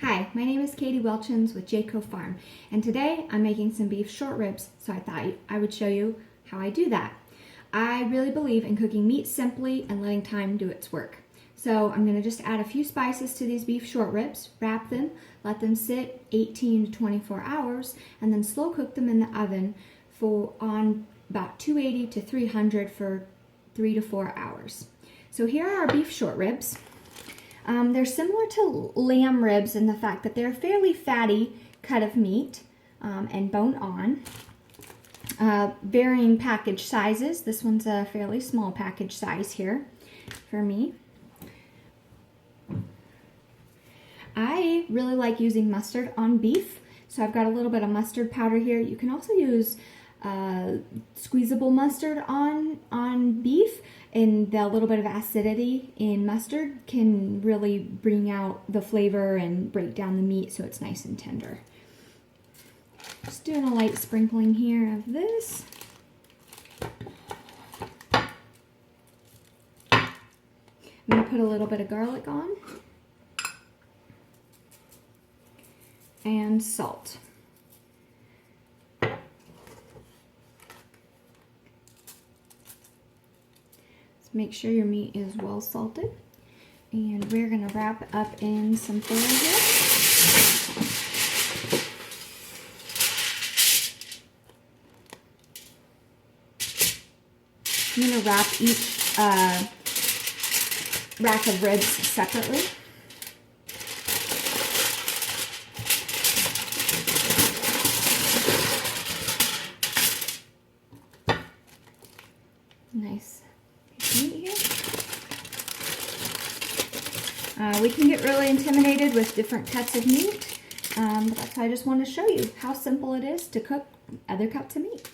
Hi, my name is Kaydee Welchins with JakoPure, and today I'm making some beef short ribs, so I thought I would show you how I do that. I really believe in cooking meat simply and letting time do its work. So I'm going to just add a few spices to these beef short ribs, wrap them, let them sit 18 to 24 hours, and then slow cook them in the oven on about 280 to 300 for 3 to 4 hours. So here are our beef short ribs. They're similar to lamb ribs in the fact that they're a fairly fatty cut of meat and bone on. Varying package sizes. This one's a fairly small package size here for me. I really like using mustard on beef, so I've got a little bit of mustard powder here. You can also use squeezable mustard on beef, and the little bit of acidity in mustard can really bring out the flavor and break down the meat so it's nice and tender. Just doing a light sprinkling here of this. I'm going to put a little bit of garlic on and salt. Make sure your meat is well salted, and we're going to wrap up in some foil here. I'm going to wrap each rack of ribs separately. Nice. Meat here. We can get really intimidated with different cuts of meat, but that's why I just want to show you how simple it is to cook other cuts of meat.